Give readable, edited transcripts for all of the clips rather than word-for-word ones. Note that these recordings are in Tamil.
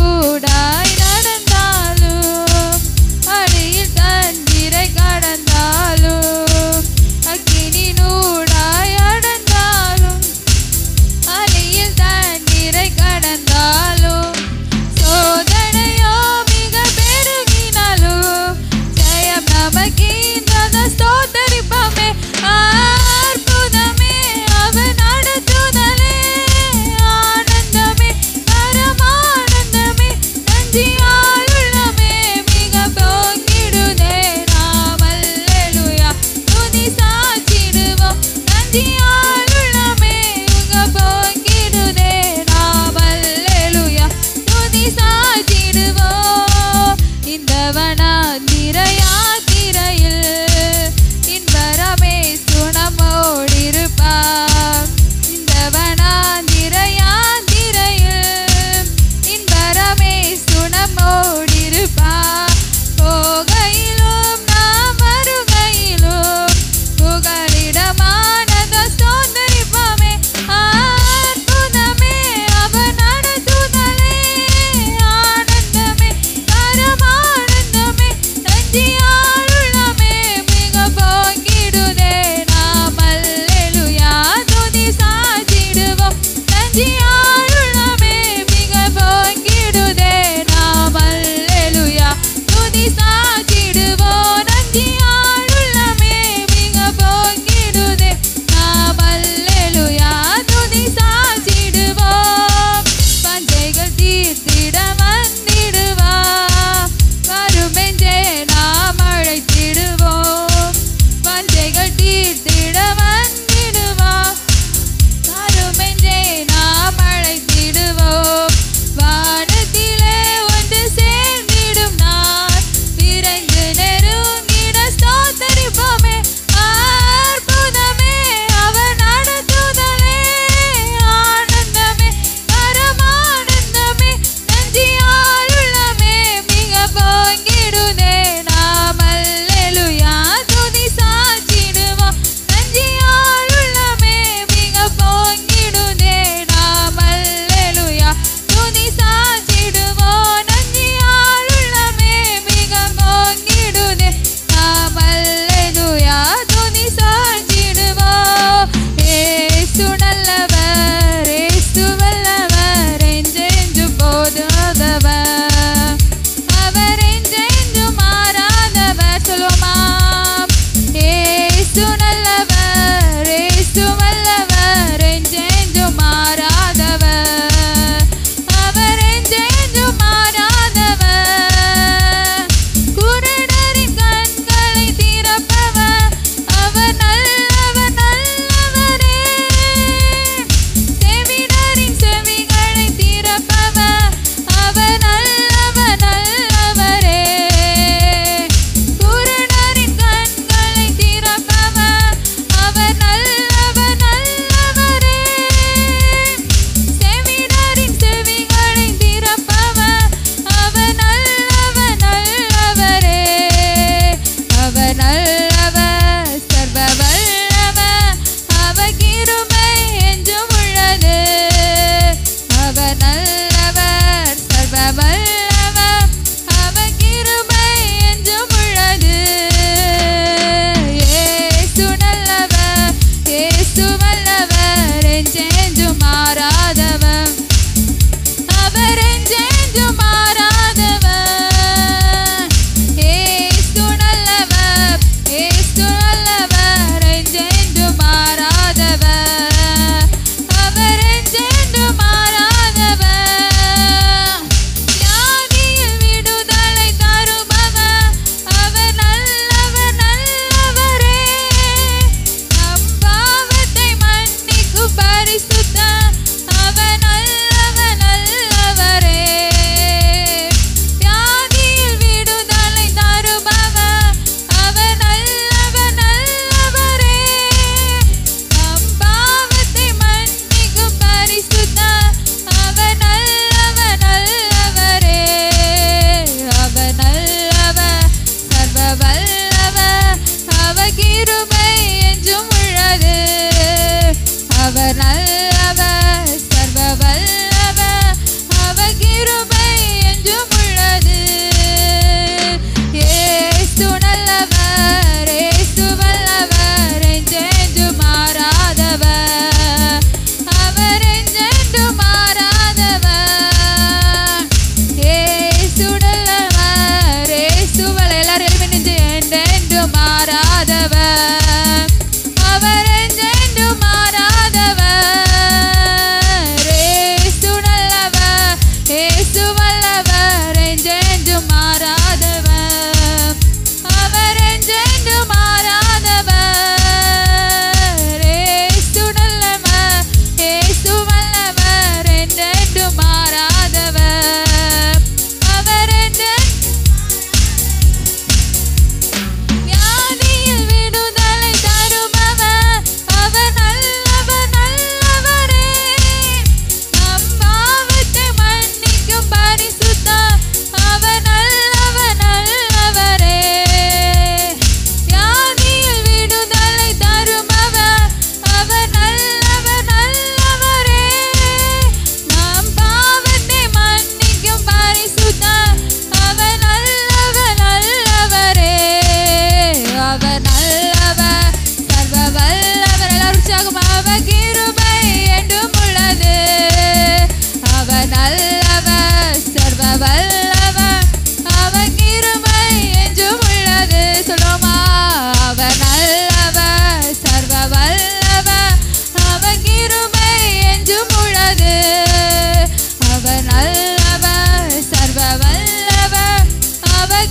ஊடாய் நடந்தாலும் அடியில் தண்ணீரை கடந்தாலும் அக்கினி ஊடாய் அடந்தாலும் அடியில் தண்ணீரை கடந்தாலும் சோதனையோ மிக பெருகினாலும் ஜெயம் நமக்கின்றத ஸ்தோத்தரிப்போமே. அற்புதமே அவர் நடத்துதலே ஆனந்தமே பரமானந்தமே நன்றியால் உள்ளமே மிக பொங்கிடுதே நாம் அல்லேலூயா துதி சாற்றிடுவோம். நன்றியால் உள்ளமே மிக பொங்கிடுதே நாம் அல்லேலூயா துதி சாற்றிடுவோம். இந்த வனாந்திர யாத்திரையில் இன்பரமே சுணமோடிருப்பார். இந்த வனாந்திர யாத்திரையில் இன்பரமே சுணமோடி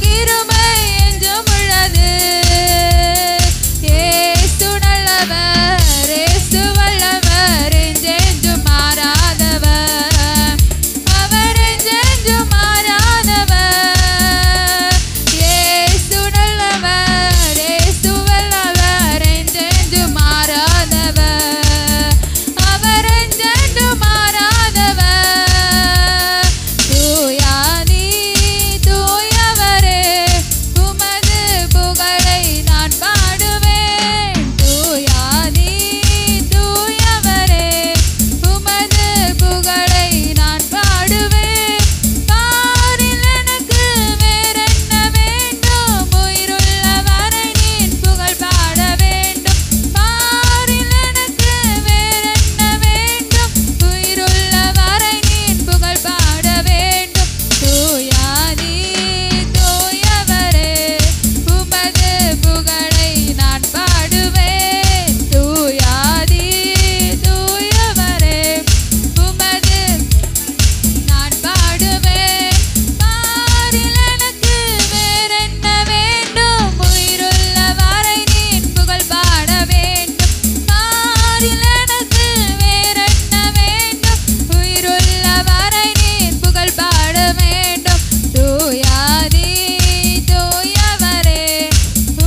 கிருபை என்றும் உள்ளது. இயேசு நல்லவர், இயேசு வல்லவர், என்றென்றும் மாறாதவர், அவர் என்றென்றும் மாறாதவர். இயேசு நல்லவர், இயேசு வல்லவர், என்றென்றும் மாறாதவர், அவர் என்றென்றும் மாறாதவர். தூயாதி தூயவரே, உமது புகழை நான் பாடுவேன். தூயாதி தூயவரே, உமது புகழை நான் பாடுவேன். பாரில் எனக்கு வேறென்ன வேண்டும், உயிருள்ளவரை நீர் புகழ் பாட வேண்டும். பாரில் எனக்கு வேறென்ன வேண்டும், உயிருள்ளவரை நீர் புகழ் பாட வேண்டும். தூயாதி தூயவரே, உமது புகழை நான் பாடுவேன். தூயாதி தூயவரே, உமது நான் பாடுவேன். பாரில் எனக்கு வேறென்ன வேண்டும், உயிருள்ளவரை நீர் புகழ் பாட வேண்டும். பாரில் எனக்கு வேறென்ன வேண்டும், உயிருள்ளவரை நீர் புகழ் பாட வேண்டும். தூயாதி தூயவரே,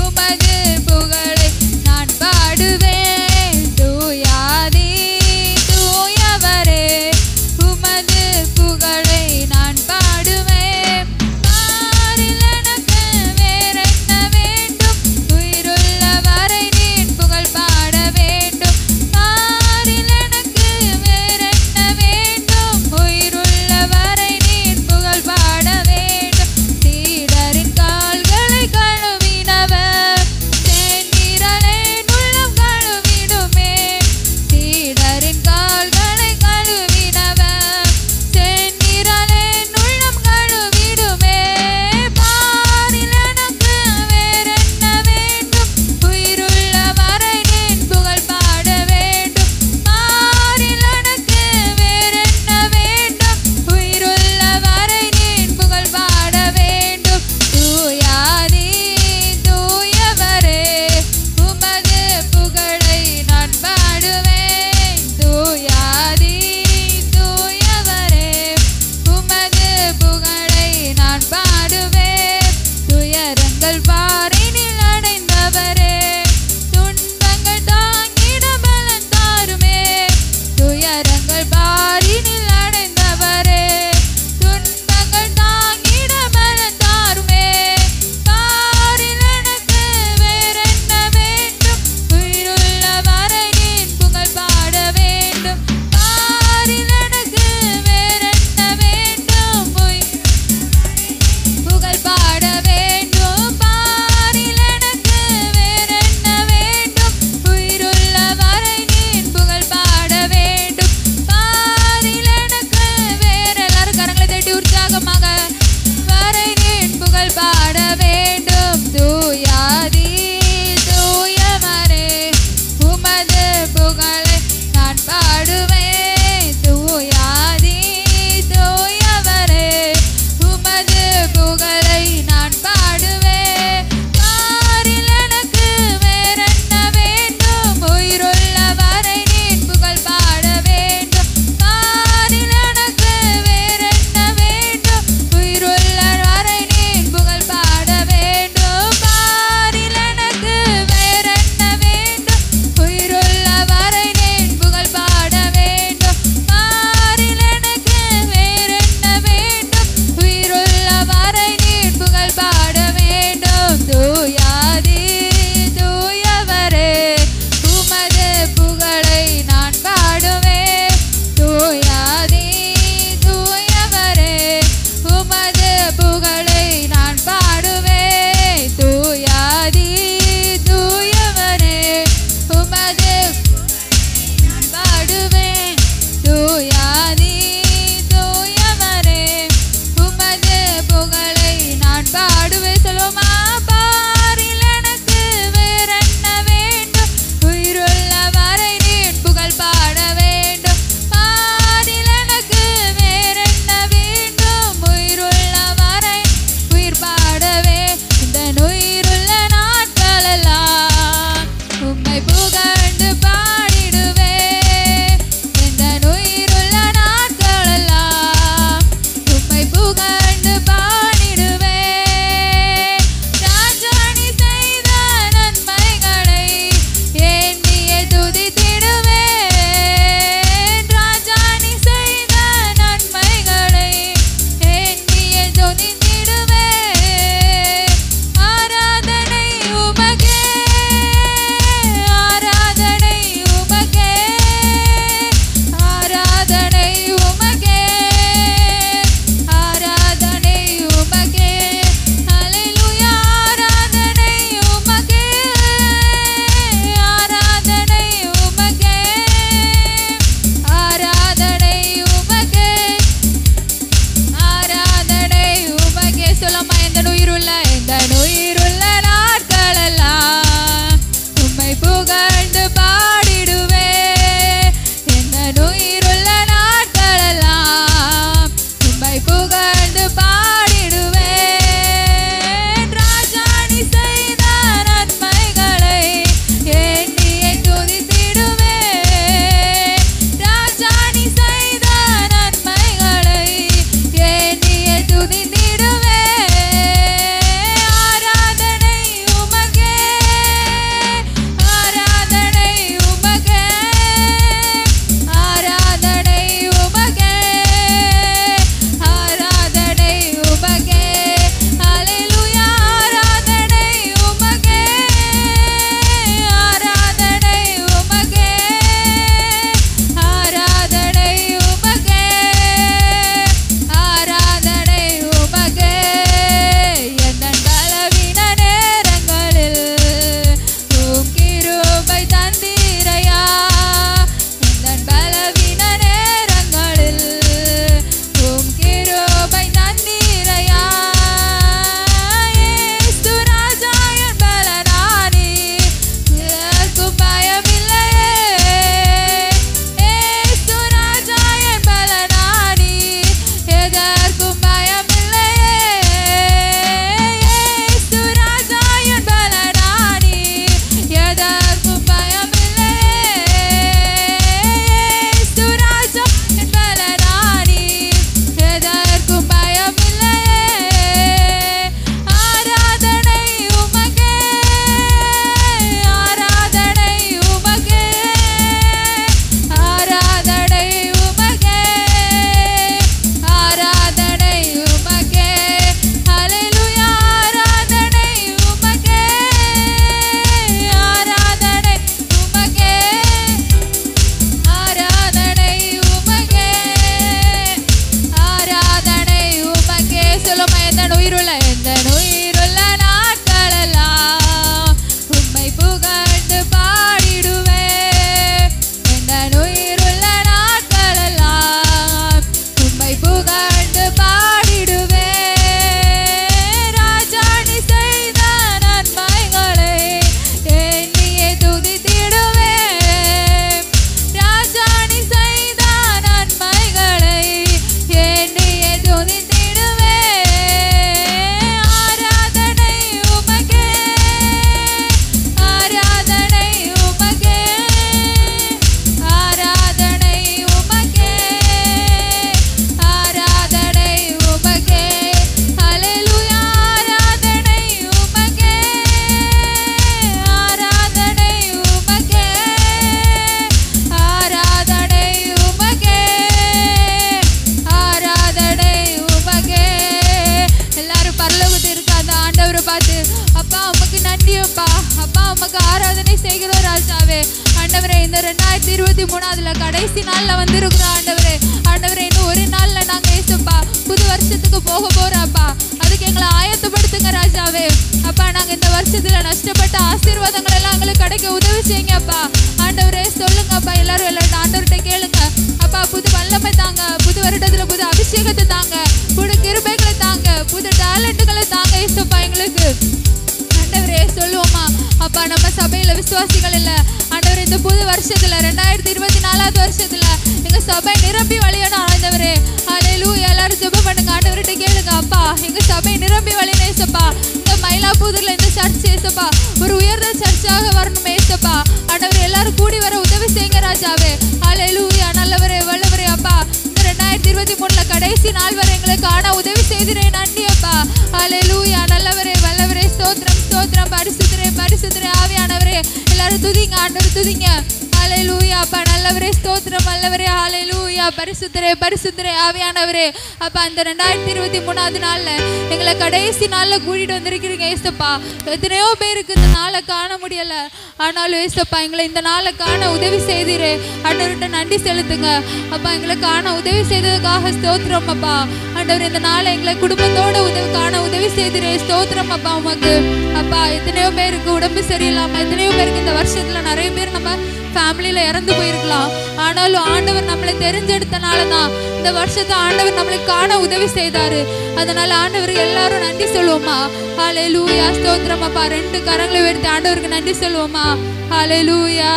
உமது புகழை நான் பாடுவேன். தூயாதி தூயவரே, உமது புகழை நான் பாடுவேன். பாரில் எனக்கு வேறென்ன வேண்டும், உயிருள்ளவரை நீர் புகழ் பாட வேண்டும். பாரில் எனக்கு வேறென்ன வேண்டும், உயிருள்ளவரை நீர் புகழ் பாட வேண்டும். சீடரின் கால்களை கழுவினவர், செந்நிறலின் உள்ளம் கழுவிடுமே. சீடரின் கால்களை கழுவினவர், செந்நிறலின் உள்ளம் கழுவிடுமே. பாரில் எனக்கு வேறென்ன வேண்டும், உயிருள்ளவரை நீர் புகழ் பாட வேண்டும். பாரில் எனக்கு வேறென்ன வேண்டும், உயிருள்ளவரை நீர் புகழ் பாட வேண்டும். தூயாதி தூயவரே, உமது புகழை நான் பாடுவேன். தூயாதி தூயவரே, உமது புகழை நான் பாடுவேன். துயரங்கள் பாரினில் அடைந்தவரே, துன்பங்கள் தாங்கிட பலன் தாருமே. துயரங்கள் பாரினில் அடைந்தவரே, துன்பங்கள் தாங்கிட பலன் தாருமே. பாரில் எனக்கு வேறென்ன வேண்டும், உயிருள்ளவரை நீர் புகழ் பாட வேண்டும். பாரில் எனக்கு வேறென்ன வேண்டும், புகழ் பாட வேண்டும். பாரில் எனக்கு வேறென்ன வேண்டும், உயிருள்ளவரை நீர் புகழ் பாட வேண்டும். பாரில் எனக்கு வேற எல்லாரும் கரங்களை தட்டி உற்சாகமாக வரை நீர் புகழ் பாட வேண்டும். தூயாதி தூயவரே, உமது புகழை நான் பாடுவேன். தூயாதி தூயவரே, உமது புகழை நான் பாடுவேன். பாரில் எனக்கு வேறென்ன வேண்டும், உயிருள்ளவரை நீர் புகழ் பாட வேண்டும். பாரில் எனக்கு வேறென்ன வேண்டும், உயிருள்ளவரை நீர் புகழ் பாட வேண்டும். பாரில் எனக்கு வேறென்ன வேண்டும், உயிருள்ளவரை நீர் புகழ் பாட வேண்டும். பாரில் எனக்கு வேறென்ன வேண்டும், உயிருள்ளவரை நீர் புகழ் பாட வேண்டும். தூயாதி தூயவரே, உமது புகழை நான் பாடுவேன். தூயாதி தூயவரே, உமது புகழை நான் பாடுவேன். தூயாதி தூயவரே, உமது நான் பாடுவேன். தூயாதி தூயவரே, உமது புகழை நான் பாடுவேன். சொல்லுமா. பாரில் எனக்கு வேறென்ன வேண்டும், உயிருள்ளவரை நீர் புகழ் பாட வேண்டும். பாரில் எனக்கு வேறென்ன வேண்டும், உயிருள்ளவரை ஆண்டவரை பார்த்து அப்பா உமக்கு நன்றி அப்பா. அப்பா உமக்கு ஆராதனை செய்கிறோம் ராஜாவே. ஆண்டவரே இந்த 2023 கடைசி நாள்ல வந்திருக்கிறோம் ஆண்டவரே. ஆண்டவரே இன்னும் ஒரு நாள்ல நாங்க ஏசப்பா புது வருஷத்துக்கு போக போறோம்ப்பா. அதுக்கு எங்களை ஆயத்தப்படுத்துங்க ராஜாவே. அப்பா நாங்க இந்த வருஷத்துல நஷ்டப்பட்ட ஆசீர்வாதங்கள் எல்லாம் எங்களுக்கு கிடைக்க உதவி செய்யுங்கப்பா. ஆண்டவரே சொல்லுங்கப்பா, எல்லாரும் ஆண்டவர்கிட்ட கேளுங்க அப்பா. புது வல்லமை தாங்க, புது வருடத்துல புது அபிஷேகத்தை தாங்க, புது கிருபைகளை தாங்க, புது டேலண்ட்டுகளை தாங்க ஏசப்பா எங்களுக்கு. ஆண்டவரே சொல்லுவோமா அப்பா, நம்ம சபையில விசுவாசிகள் இல்ல ஆண்டவரே. இந்த புது வருஷத்துல 2024 வருஷத்துல எங்க சபை நிரம்பி வழியணும் ஆண்டவரே. ஹல்லேலூயா. எல்லாரும் ஜெபம் பண்ணுங்க, ஆண்டவர்கிட்ட கேளுங்க அப்பா எங்க சபை நிரம்பி வழியணும் ஏசப்பா. இந்த மயிலாப்பூர்ல இந்த சர்ச் ஏசப்பா ஒரு உயர்ந்த சர்ச்சாக வரணும் ஏசப்பா. ஆண்டவரே எல்லாரும் கூடி வர உதவி செய்யுங்க ராஜாவே. ஹல்லேலூயா. நல்லவரே வல்லவரே அப்பா, இந்த 2023 கடைசி நாள் வரை எங்களை காண உதவி செய்திரே நன்றி அப்பா. ஹல்லேலூயா. நல்லவரே வல்லவரே ஸ்தோத்திரம் ஸ்தோத்திரம். பரிசுத்தரே பரிசுத்தரே ஆவியானவரே. எல்லாரும் துதிங்க ஆண்டவரே துதிங்க. ஹல்லேலூயா அப்பா. நல்லவரே ஸ்தோத்திரம் வல்லவரே. ஹல்லேலூயா. பரிசுத்தரே பரிசுத்தரே ஆவியானவரே. அப்பா இந்த 2023 நாள்ல எங்களை கடைசி நாள்ல கூட்டிட்டு வந்திருக்கிறீங்க ஏசப்பா. எத்தனையோ பேருக்கு இந்த நாளை காண முடியல, ஆனாலும் ஏசப்பா எங்களை இந்த நாளை காண உதவி செய்தீரே. ஆண்டவர்கிட்ட நன்றி செலுத்துங்க அப்பா. எங்களை காண உதவி செய்ததுக்காக ஸ்தோத்திரம் அப்பா. ஆண்டவர் இந்த நாளை எங்களை குடும்பத்தோட காண உதவி செய்தீரே. ஸ்தோத்திரம் அப்பா உமக்கு அப்பா. எத்தனையோ பேருக்கு உடம்பு சரியில்லாம, எத்தனையோ பேருக்கு இந்த வருஷத்துல நிறைய பேர் நம்ம ஃபேமிலியில இறந்து போயிருக்கலாம், ஆனாலும் ஆண்டவர் நம்மளை தெரிஞ்செடுத்தனால தான் இந்த வருஷத்தை ஆண்டவர் நம்மளுக்கு காண உதவி செய்தாரு. அதனால ஆண்டவருக்கு எல்லாரும் நன்றி சொல்லுவோமா. ஹல்லேலூயா. ஸ்தோத்திரம் அப்பா. 2 கரங்களை உயர்த்தி ஆண்டவருக்கு நன்றி சொல்லுவோமா. ஹல்லேலூயா.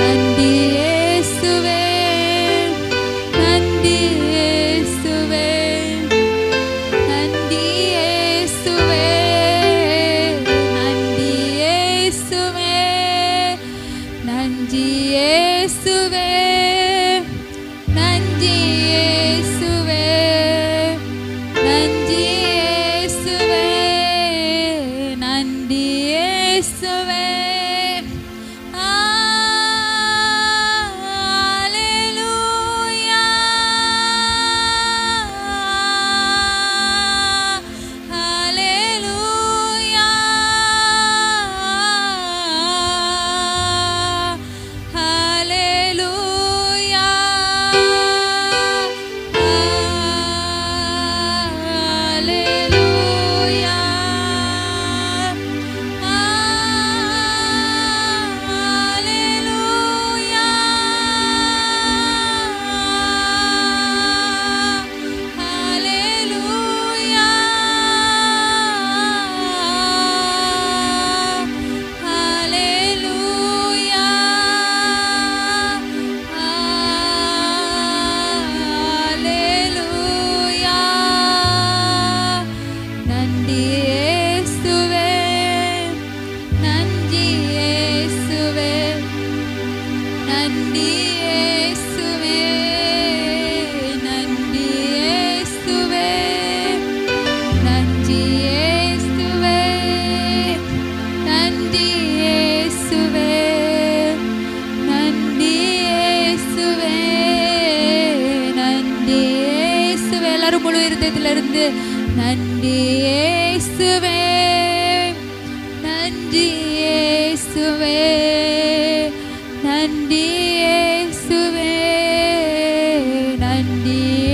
நன்றி இயேசுவே, நன்றி இயேசுவே, நன்றி இயேசுவே, நன்றி இயேசுவே, நன்றி இயேசுவே, நன்றி இயேசுவே, நன்றி இயேசுவே, நன்றி இயேசுவே.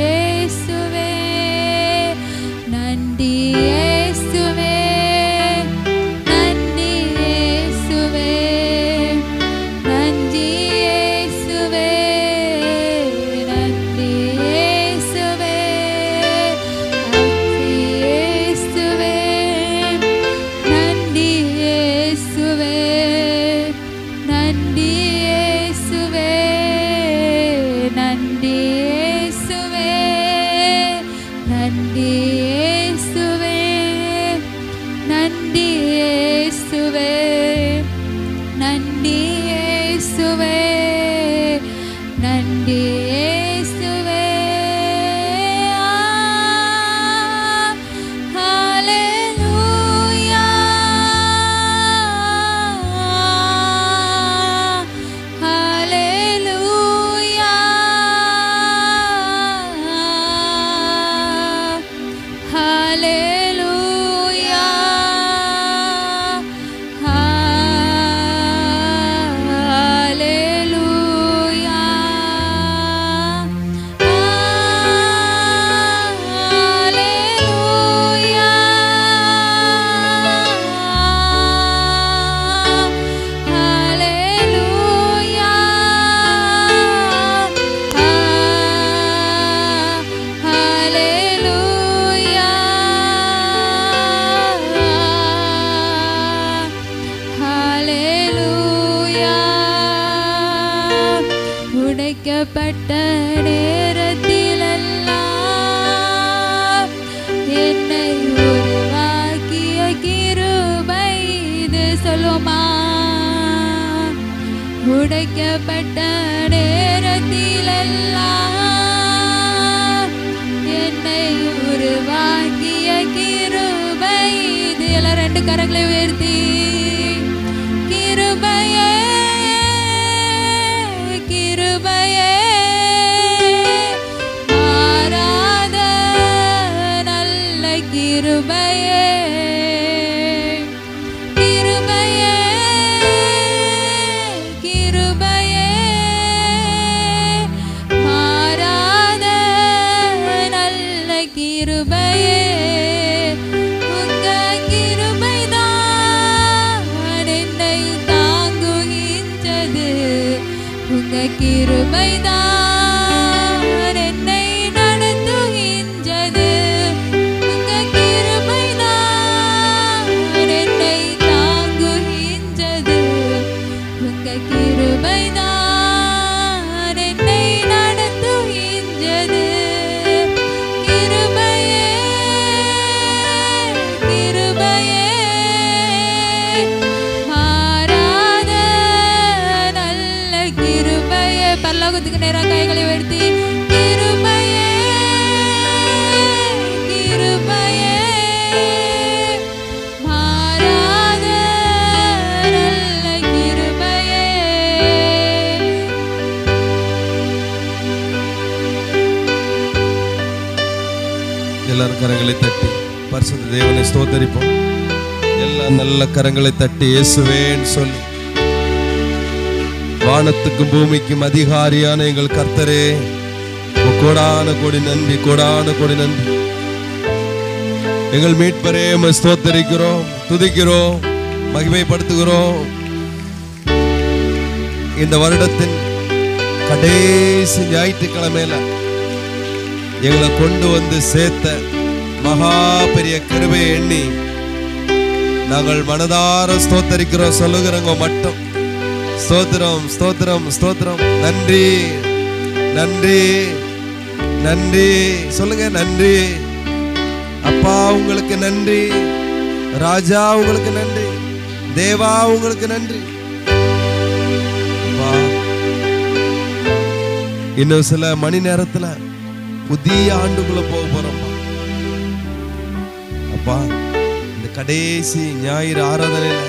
நன்றி இயேசுவே, நன்றி இயேசுவே, நன்றி இயேசுவே, நன்றி இயேசுவே, நன்றி இயேசுவே, நன்றி இயேசுவே, நன்றி இயேசுவே, நன்றி இயேசுவே. Hallelujah. என்னை உருவாக்கிய கிருபை இது சொல்லுமா. உடைக்கப்பட்ட நேரத்திலெல்லாம் என்னை உருவாக்கிய கிருபை இது. எல்லாம் ரெண்டு கரங்களை உயர்த்தி கிருபையே கிருபையே மாறாத நல்ல கிருபையே கிருபையே கிருபையே மாறாத நல்ல கிருபையே. உங்க கிருபைதான் என்னை தாங்குகின்றது. உங்க கிருபைதான் என்னை நடத்துகின்றது. உங்க கிருபைதான் என்னை தாங்குகின்றது. உங்க கிருபைதான் என்னை நடத்துகின்றது. கிருபையே கிருபையே மாறாத நல்ல கிருபையே. பரலோகத்துக்கு நேராக கைகளை உயர்த்தி கிருபையே கிருபையே மாறாத நல்ல கிருபையே. எல்லாரும் கரங்களை தட்டி பரிசுத்த தேவனை ஸ்தோத்தரிப்போம். எல்லா நல்ல கரங்களை தட்டி இயேசுவேன்னு சொல்லி வானத்துக்கும் பூமிக்கும் அதிகாரியான எங்கள் கர்த்தரே, கோடான கோடி நன்றி, கோடான கோடி நன்றி. எங்கள் மீட்பரே உம்மை ஸ்தோத்தரிக்கிறோம், துதிக்கிறோம், மகிமைப்படுத்துகிறோம். இந்த வருடத்தின் கடைசி ஞாயிற்றுக்கிழமையில எங்களை கொண்டு வந்து சேர்த்த மகா பெரிய கிருபையை எண்ணி நாங்கள் மனதார ஸ்தோத்தரிக்கிறோம். சொல்லுகிறவங்க மட்டும் ஸ்தோத்திரம் ஸ்தோத்திரம் ஸ்தோத்திரம். நன்றி நன்றி நன்றி சொல்லுங்க. நன்றி அப்பா, உங்களுக்கு நன்றி. ராஜா உங்களுக்கு நன்றி. தேவா உங்களுக்கு நன்றி. அப்பா, இன்னும் சில மணி நேரத்துல புதிய ஆண்டுக்குள்ள போக போறோம் அப்பா. இந்த கடைசி ஞாயிறு ஆராதனையில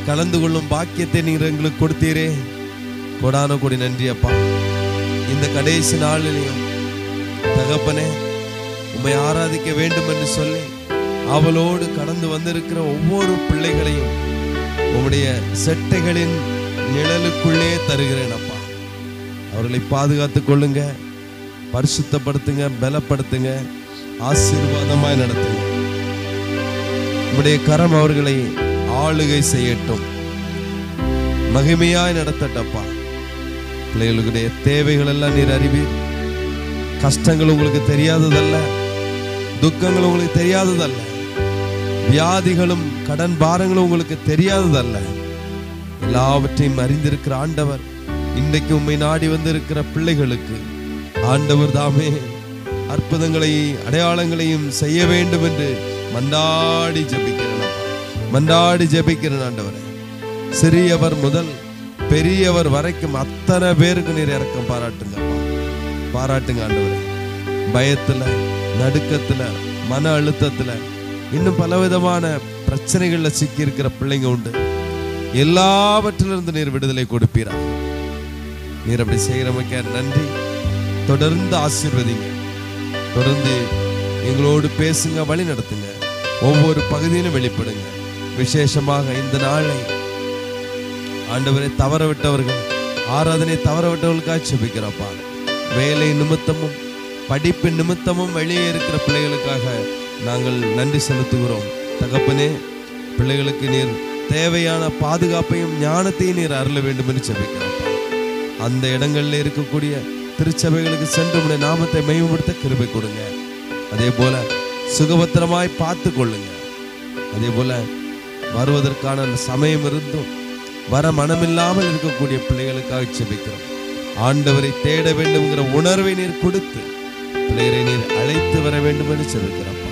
கலந்து கொள்ளும் பாக்கியத்தை நீங்க எங்களுக்கு கொடுத்தீரே, கொடான கொடி நன்றி அப்பா. இந்த கடைசி நாளிலையும் தகப்பனே உம்மை ஆராதிக்க வேண்டும் என்று சொல்லி அவளோடு கடந்து வந்திருக்கிற ஒவ்வொரு பிள்ளைகளையும் உம்முடைய செட்டைகளின் நிழலுக்குள்ளே தருகிறேன் அப்பா. அவர்களை பாதுகாத்துக் கொள்ளுங்க, பரிசுத்தப்படுத்துங்க, பலப்படுத்துங்க, ஆசீர்வாதமாய் நடத்துங்க. உம்முடைய கரம் அவர்களை ஆளுகை செய்யட்டும், மகிமையாய் நடத்தட்டப்பா. பிள்ளைகளுடைய தேவைகள் எல்லாம் நீர் அறிவீர். கஷ்டங்கள் உங்களுக்கு தெரியாததல்ல, துக்கங்கள் உங்களுக்கு தெரியாததல்ல, வியாதிகளும் கடன் பாரங்களும் உங்களுக்கு தெரியாததல்ல. எல்லாவற்றையும் அறிந்திருக்கிற ஆண்டவர் இன்றைக்கு உம்மை நாடி வந்திருக்கிற பிள்ளைகளுக்கு ஆண்டவர் தாமே அற்புதங்களையும் அடையாளங்களையும் செய்ய வேண்டும் என்று மன்றாடி ஜெபிக்கிறேன். மன்றாடி ஜெபிக்கிறேன் ஆண்டவரே. சிறியவர் முதல் பெரியவர் வரைக்கும் அத்தனை பேருக்கு நீர் இரக்கம் பாராட்டுங்கப்பா. பாராட்டுங்க ஆண்டவரே. பயத்துல, நடுக்கத்துல, மன அழுத்தத்துல, இன்னும் பலவிதமான பிரச்சனைகள்ல சிக்கி இருக்கிற பிள்ளைங்க உண்டு. எல்லாவற்றிலிருந்து நீர் விடுதலை கொடுப்பீரா. நீர் அப்படி செய்கிறமைக்க நன்றி. தொடர்ந்து ஆசீர்வதிங்க, தொடர்ந்து எங்களோடு பேசுங்க, வழி நடத்துங்க, ஒவ்வொரு பகுதியிலும் வெளிப்படுங்க. விசேஷமாக இந்த நாளை ஆண்டவரை தவற விட்டவர்கள், ஆராதனை தவற விட்டவர்களுக்காக ஜெபிக்கிறப்பா. வேலை நிமித்தமும் படிப்பு நிமித்தமும் வெளியே இருக்கிற பிள்ளைகளுக்காக நாங்கள் நன்றி செலுத்துகிறோம். தகப்பனே, பிள்ளைகளுக்கு நீர் தேவையான பாதுகாப்பையும் ஞானத்தையும் நீர் அருள வேண்டும் என்று ஜெபிக்கிறப்பா. அந்த இடங்களில் இருக்கக்கூடிய திருச்சபைகளுக்கு சென்று உம்முடைய நாமத்தை மகிமைப்படுத்த கிருபை கொடுங்க. அதே போல சுகபத்திரமாய் பார்த்து கொள்ளுங்க. அதே போல வருவதற்கான சமயம் இருந்தும் வர மனமில்லாமல் இருக்கக்கூடிய பிள்ளைகளுக்காக ஜெபிக்கிறோம். ஆண்டவரை தேட வேண்டும்ங்கிற உணர்வை நீர் கொடுத்து பிள்ளைகளை நீர் அழைத்து வர வேண்டும் என்று செபிக்கிறப்பா.